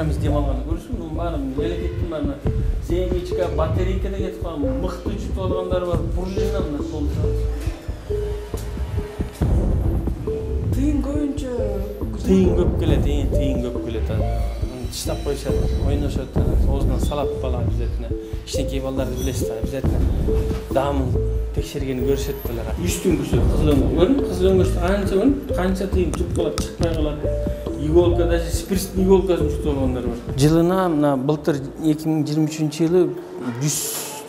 эмес дем алганды көрүшүң, баарын эле кеттим баарын. Семечка, батарейкада кетип калган, мыкты жутуп алгандар бар, пружина мына толтура. Тыйын көбүнчө Тыйын көп келет. Тыштап коюшат, ойношот, оозуна салат бала обязательно. Кичинекей балдарды билесиз, обязательно даамын текшергени көрүшөт деле. Үстүн күсү кызыл өңгөч. Көрдүңбү? Кызыл өңгөчтү канча тыйын жутуп калат, чыкпай калат. Иголка, даже спирттин иголкасын жутуп алгандар бар. Жылына мына былтыр 2023-жылы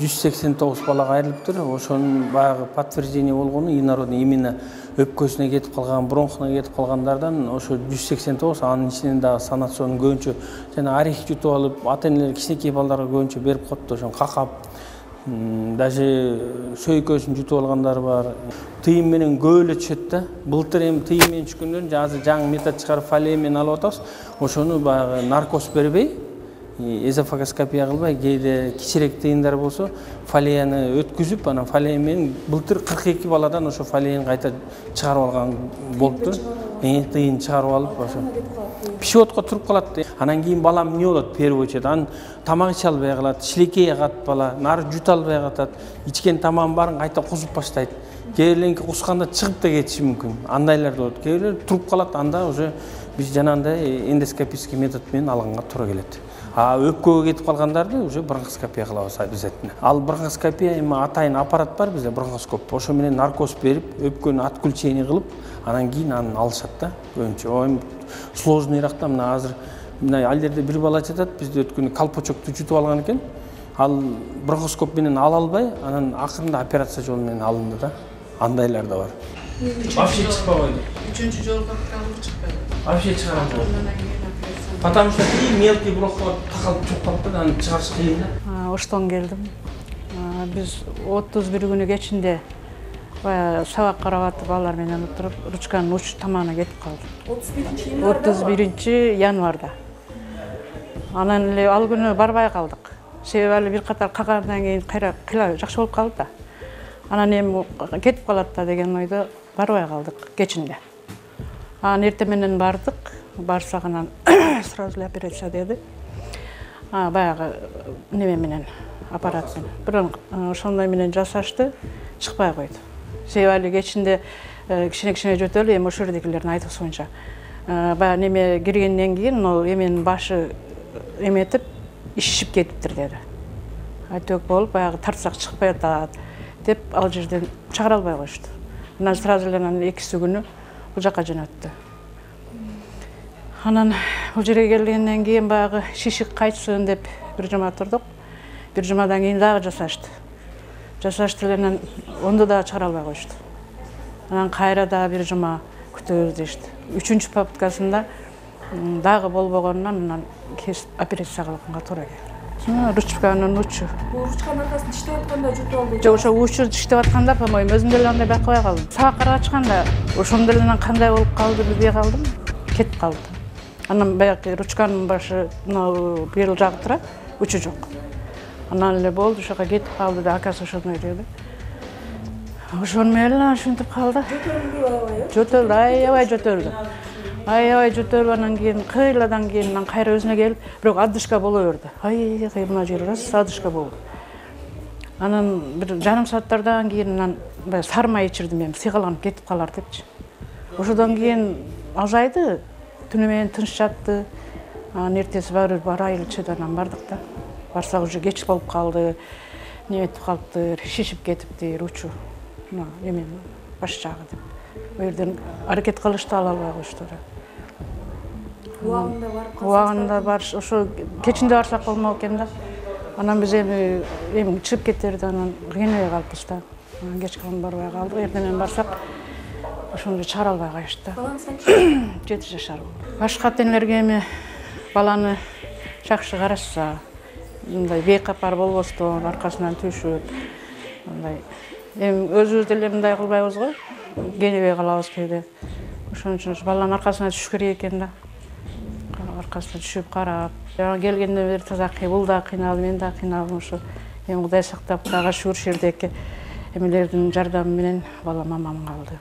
189 балага айрылыптыр. Ошонун баягы подтверждение болгону инородный именно өпкөсүнө кетип калган, бронхуна кетип калгандардан ошо 189, анын ичинен дагы санационун көбүнчө жана орех жутуп алып, ата-энелер кичинекей балдарга көбүнчө берип коет, ошон какап, даже сөйкөсүн жутуп алгандар бар. Тыйын менен көп эле түшөт да. Былтыр эми тыйын менен түшкөндөрдүн азыр жаңы метод чыгарып фалия менен алып атабыз. Ошону баягы наркоз бербей, эзофагоскопия кылбай, кээде кичирээк тыйындар болсо, фалияны өткүзүп, анан фалия менен былтыр 42 баладан ошо фалияны кайта чыгарып алган болупту. Тыйын чыгарып алып, ошо пищеводко туруп калат. Анан кийин балам эмне болот? Первый очередь, анын тамак иче албай калат, шилекей агат бала, нары жута албай катат, ичкен тамагын баарын кайта кусуп баштайт. Кээ биринки кусканда чыгып да кетиши мүмкүн. Андайлар болот. Кээ бирөө туруп калат, анда уже биз жанагындай эндоскопический метод менен алганга туура келет. Өпкөгө кетип калгандарды уже бронхоскопия кылабыз обязательно. Ал бронхоскопия эми атайын аппарат бар бизде, бронхоскоп. Ошо менен наркоз берип, өпкөнү отключение кылып, анан кийин аны алышат да. Көбүнчө сложныйраак да. Мына азыр мына ал жерде бир бала жатат, бизде өткөнү колпачокту жутуп алган экен. Ал бронхоскоп менен ала албай, анан акырында операция жолу менен алынды да. Андайлар да бар. Вообще чыкпай койду. Үчүнчү жолу калып чыкпайт. Вообще чыгара албайт. Потому что мелкий бронхолор такалып чоп калып да, аны чыгарыш кыйын да. Оштон келдим. Биз 31 күнү кечинде сабак карап атып балдар менен отуруп, ручканын учу тамагына кетип калды. 31 январда. Анан эле ал күнү барбай калдык. Себеби али бир катар кагандан кийин кайра жакшы болуп калды да. Анан эми кетип калат да деген ойдо барбай калдык кечинде. Анан эртең менен бардык. Барсак анан сразу операция деди. Баягы неме менен, аппарат менен. Бирок ошондой менен жасашты, чыкпай койду. Себеби али кечинде кичине жөтөлү, эми ошол жердегилердин айтыгысы боюнча. Баягы неме киргенден кийин ал эменин башы эметип, ишишип кетиптир деди. Айтөк болуп, баягы тартсак чыкпай атат деп ал жерден чыгара албай коюшту. Анан сразу эле анан экиси күнү бул жака жөнөттү. Анан бул жерге келгенден кийин баягы шишик кайтсын деп бир жума турдук. Бир жумадан кийин дагы жасашты. Жасашты эле анан онду дагы чыгара албай коюшту. Анан кайра дагы бир жума күтөбүз дешти. Үчүнчү попыткасында дагы болбогонунан анан операция кылганга туура келди. Ручканын учу. Бул ручканын аркасында иштеп атканда жутуп алды. Жок, ошо учу иштеп атканда, по-моему, өзүм деле андай байкабай калдым. Сабак карап ачканда ошондо эле кандай болуп калды билбей калдым. Кетип калды. Анан баягы ручканын башы бир жагы турат, учу жок. Анан эле болду, ошоко кетип калды да, акасы ошондой деди. Ошону менен ушинтип калды. Жөтөлдү, аябай жөтөлдү. Аябай жөтөлүп анан кийин кыйладан кийин анан кайра өзүнө келип, бирок адышка боло берди. Мына жери раз адышка болду. Анан бир жарым сааттардан кийин анан баягы сармай ичирдим, эми сыйгаланып кетип калар депчи. Ошодон кийин азайды. Түнү менен тыныч жатты. Анан эртеси барайлы элчи анан бардык да. Барсак уже кеч болуп калды. Неметип калыптыр, шишип кетиптир учу. Мына эмен баш жагы деп. Бу жерден аракет кылышты, ала албай коюшту. Убагында барып калсак. Убагында барыш, ошо кечинде барсак болмок экен да. Анан биз эми чыгып кетерди, анан кыйнабай калыппыз да. Анан кечке барбай калдык. Эртең менен барсак ошону чыгара албай коюшту. Балаңыз канча? 7 жашар болду. Башка ата-энелерге эми баланы жакшы карашса, мындай бейкапар болбостон, аркасынан түшүп, мындай эми өзүбүз деле мындай кылбайбыз го, кенебей калабыз кээде. Ошон үчүн баланын аркасына түшүш керек экен да. Аркасына түшүп карап, жана келгенден бери таза бул да кыйналды, мен да кыйналдым ошо. Эми Кудай сактап, Кудайга шүгүр, шердеки эмелердин жардамы менен балам аман калды.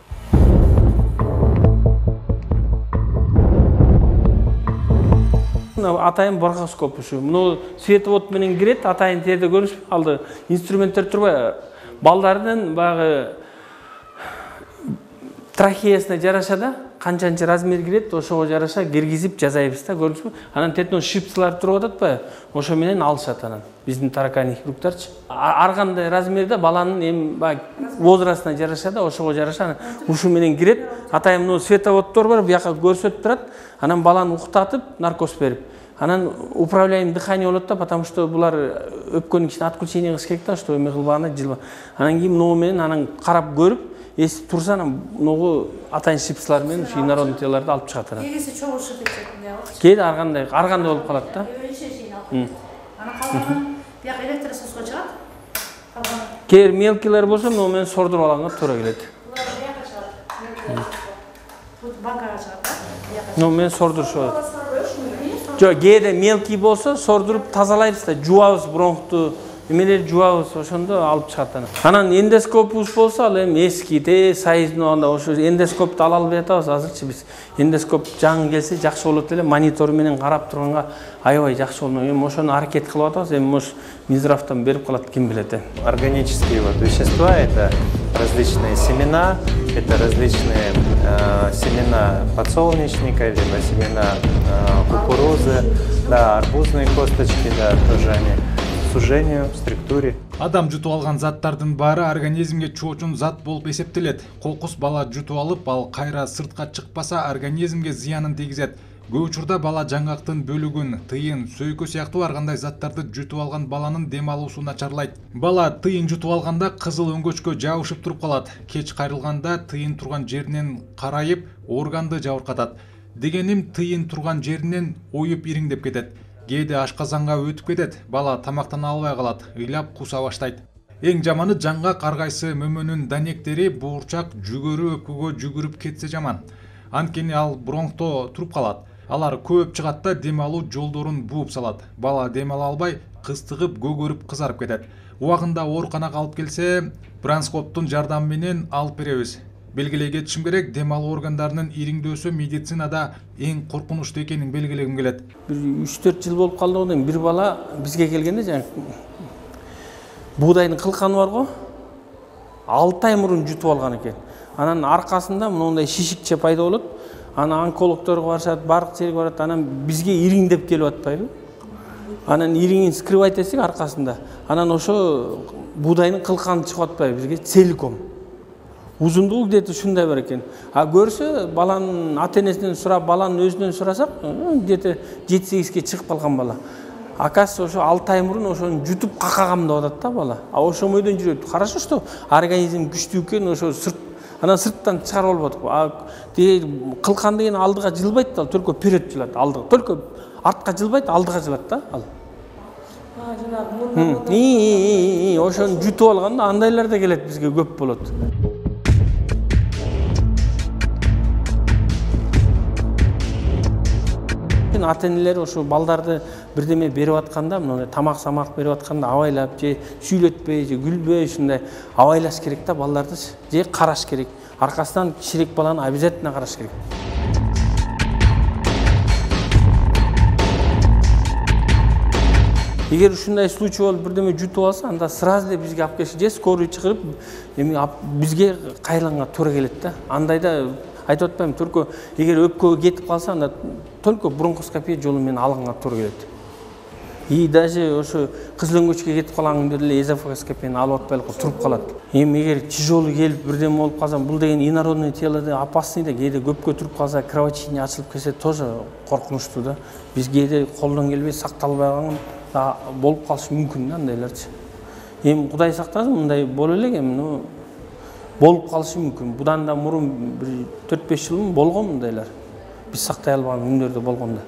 мына атайын бронхоскоп ушу. Мына световод менен кирет, атайын терде көрүнүш алды. Инструменттер турбай. Балдардын багы трахеясына жараша да, канчанча размер кирет, ошого жараша киргизип жазайбыз да, көрдүңүзбү? Анан тетно шипсылар туруп атат, ошо менен алышат анан. Биздин таракани хирургтарчы. Ар кандай размерде баланын эми возрастына жараша да, ошого жараша ушу менен кирет. Атайын мына световоддор бар, бияка көрсөтүп турат. Анан баланы уктатып, наркоз берип. Анан управляемый дыхание болот да, потому что булар өпкөнүн кичине отключение кылыш керек да, что эме кылбаганы жылба. Анан кийин муну менен анан карап көрүп, эсип турса, анан муну атайын шипсылар менен ушу инородный телолорду алып чыгат анан. Кегиси чоң ушуп кетет. Кээде ар кандай болуп калат да. Анан калган бияка электрососко чыгат. Калган. Кээ мелкилер болсо, муну менен сордуруп алганга туура келет. Булар бияка чыгат. Тут банкага чыгат да. Муну менен сордурушат. Жок, кээде мелкий болсо, сордуруп тазалайбыз да, жуабыз бронхту. Эмелер жуабыз, ошондо алып чыгат анан. Анан эндоскопубуз болсо, ал эми эски, сайызын анда ошо эндоскопту ала албай атабыз азырчы биз. Эндоскоп жаңы келсе жакшы болот эле, монитор менен карап турганга аябай жакшы болмок. Эми ошону аракет кылып атабыз. Эми может Минздравтан берип калат, ким билет. Органические вещества — это различные семена, это различные семена подсолнечника, либо семена кукурузы, да, арбузные косточки, да, тоже они сужению, структуре. Адам жутуп алган заттардын баары организмге чоочун зат болуп эсептелет. Кокус бала жутуп алып, ал кайра сыртка чыкпаса организмге зыянын тийгизет. Көп учурда бала жаңгактын бөлүгүн, тыйын, сөйкө сыяктуу ар кандай заттарды жутуп алган баланын дем алуусу начарлайт. Бала тыйын жутуп алганда кызыл өңгөчкө жабышып туруп калат. Кеч кайрылганда тыйын турган жеринен карайып, органды жабыркатат. Дегеним тыйын турган жеринен оюп ириңдеп кетет. Кээде ашказанга өтүп кетет, бала тамактана албай калат, ыйлап куса баштайт. Эң жаманы жаңгак ар кайсы мөмөнүн данектери буурчак жүгөрү өпкөгө жүгүрүп кетсе жаман. Анткени ал бронхто туруп калат. Алар көп чыгат да дем алуу жолдорун бууп салат. Бала дем ала албай, кыстыгып, көгөрүп, кызарып кетет. Убагында ооруканага алып келсе, бронхоскоптун жардамы менен алып беребиз. Белгилей кетишим керек, дем алуу органдарынын ириңдөөсү медицинада эң коркунучтуу экенин белгилегим келет. 3-4 жыл болуп калды го дейм. Бир бала бизге келгенде жаңы буудайдын кылканы бар го. 6 ай мурун жутуп алган экен. Анан аркасында мындай шишикче пайда болот. Анан онкологторго барышат, бардык жерге барат. Анан бизге ириңдеп келип атпайбы? Анан ириңин скрывать этсек аркасында. Анан ошо буудайдын кылканы чыгып атпайбы бизге целиком. Узундугу где-то шундай бар экен. А көрсө, баланын ата-энесинен сурап, баланын өзүнөн сурасак, где-то 7-8ге чыгып калган бала. Акасы ошо 6 ай мурун ошону жутуп какагам деп атат да бала. А ошо мөйдөн жүрөт. Хорошо, что организм күчтүү экен, ошо анан сырттан чыгарып алып атат. А кылкан деген алдыга жылбайт да, только вперед жылат, алдыга. Только артка жылбайт, алдыга жылат да ал. Ошону жутуп алганда андайлар да келет, бизге көп болот. Ата-энелер ошо балдарды бирдеме берип атканда, мындай тамак-самак берип атканда абайлап, же сүйлөтпөй, же күлбөй, ушундай абайлаш керек да балдарды, же караш керек. Аркасынан кичирээк баланы обязательно караш керек. Эгер ушундай случай болуп бирдеме жутуп алса, анда сразу эле бизге алып келиши, же скорый чыгарып, эми бизге кайрылганга туура келет да. Андайда айтып атпайм, только эгер өпкөгө кетип калса, анда только бронхоскопия жолу менен алганга туура келет. И даже ошо кызыл өңгөчкө кетип калган күндө эле эзофагоскопияны алып атпайлыкка туруп калат. Эми эгер тяжелый келип бирдеме болуп калса, бул деген инородный телодо опасный да, кээде көпкө туруп калса, кровотечение ачылып кетсе тоже коркунучтуу да. Биз кээде колдон келбей сакталбай калган болуп калышы мүмкүн да андайларчы. Эми Кудай сактасын, мындай боло элек, эми болуп калышы мүмкүн. Будан да мурун 4-5 жыл болгон мындайлар. Биз сактай албаган күндөрдө болгондо.